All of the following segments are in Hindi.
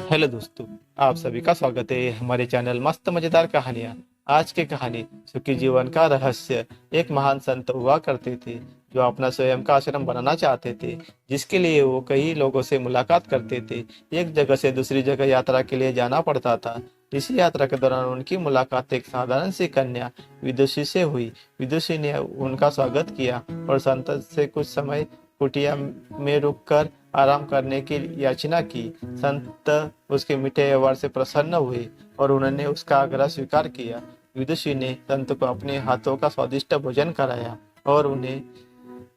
हेलो दोस्तों, आप सभी का स्वागत है हमारे चैनल मस्त मजेदार कहानियाँ। आज की कहानी सुखी जीवन का रहस्य। एक महान संत हुआ करते थे जो अपना स्वयं का आश्रम बनाना चाहते थे, जिसके लिए वो कई लोगों से मुलाकात करते थे। एक जगह से दूसरी जगह यात्रा के लिए जाना पड़ता था। इसी यात्रा के दौरान उनकी मुलाकात एक साधारण सी कन्या विदुषी से हुई। विदुषी ने उनका स्वागत किया और संत से कुछ समय कुटिया में रुककर आराम करने की याचना की। संत उसके मीठे व्यवहार से प्रसन्न हुए और उन्होंने उसका आग्रह स्वीकार किया। विदुषी ने संत को अपने हाथों का स्वादिष्ट भोजन कराया और उन्हें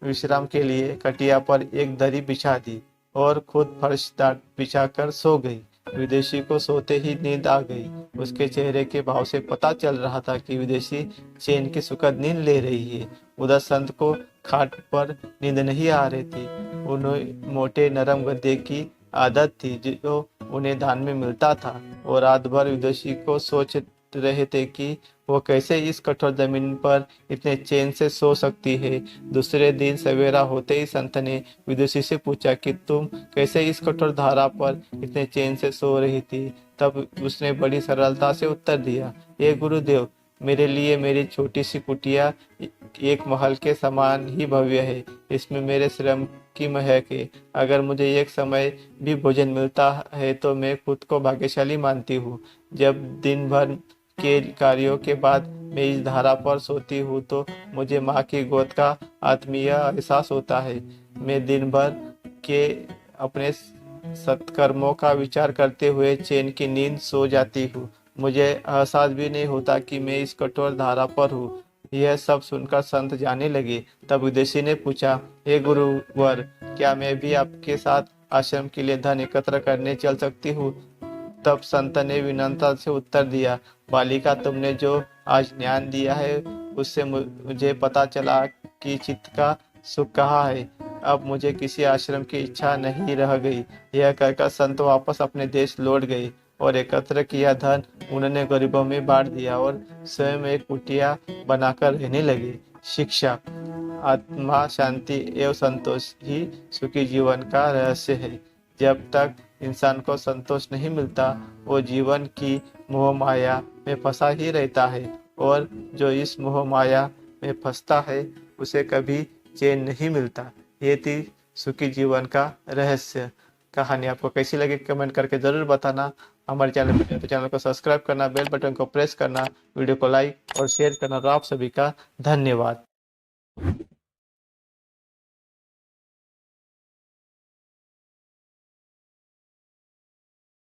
विश्राम के लिए खटिया पर एक दरी बिछा दी और खुद फर्श बिछाकर सो गई। विदेशी को सोते ही नींद आ गई। उसके चेहरे के भाव से पता चल रहा था कि विदेशी चैन की सुखद नींद ले रही है। उधर संत को खाट पर नींद नहीं आ रही थी। उन्हें मोटे नरम गद्दे की आदत थी जो उन्हें दान में मिलता था, और रात भर विदेशी को सोच रहे थे कि वो कैसे इस कठोर जमीन पर इतने चैन से सो सकती है। दूसरे दिन सवेरा होते ही संत ने विदुषी से पूछा कि तुम कैसे इस कठोर धारा पर इतने चैन से सो रही थी। तब उसने बड़ी सरलता से उत्तर दिया, ये गुरुदेव, मेरे लिए मेरी छोटी सी कुटिया एक महल के समान ही भव्य है। इसमें मेरे श्रम की महक है। अगर मुझे एक समय भी भोजन मिलता है तो मैं खुद को भाग्यशाली मानती हूँ। जब दिन भर के कार्यों के बाद मैं इस धारा पर सोती हूँ तो मुझे माँ की गोद का आत्मीय एहसास होता है। मैं दिन भर के अपने सत्कर्मों का विचार करते हुए चैन की नींद सो जाती हूँ। मुझे एहसास भी नहीं होता कि मैं इस कठोर धारा पर हूँ। यह सब सुनकर संत जाने लगे। तब विदेशी ने पूछा, हे गुरुवर, क्या मैं भी आपके साथ आश्रम के लिए धन एकत्र करने चल सकती हूँ? तब संत ने विनम्रता से उत्तर दिया, बालिका, तुमने जो आज ज्ञान दिया है उससे मुझे पता चला कि चित्त का सुख कहाँ है। अब मुझे किसी आश्रम की इच्छा नहीं रह गई। यह कहकर संत वापस अपने देश लौट गए और एकत्र किया धन उन्होंने गरीबों में बांट दिया और स्वयं एक कुटिया बनाकर रहने लगे। शिक्षा: आत्मा शांति एवं संतोष ही सुखी जीवन का रहस्य है। जब तक इंसान को संतोष नहीं मिलता, वो जीवन की मोह माया में फंसा ही रहता है, और जो इस मोह माया में फंसता है उसे कभी चैन नहीं मिलता। ये थी सुखी जीवन का रहस्य। कहानी आपको कैसी लगी कमेंट करके जरूर बताना। हमारे चैनल पर तो चैनल को सब्सक्राइब करना, बेल बटन को प्रेस करना, वीडियो को लाइक और शेयर करना। तो आप सभी का धन्यवाद।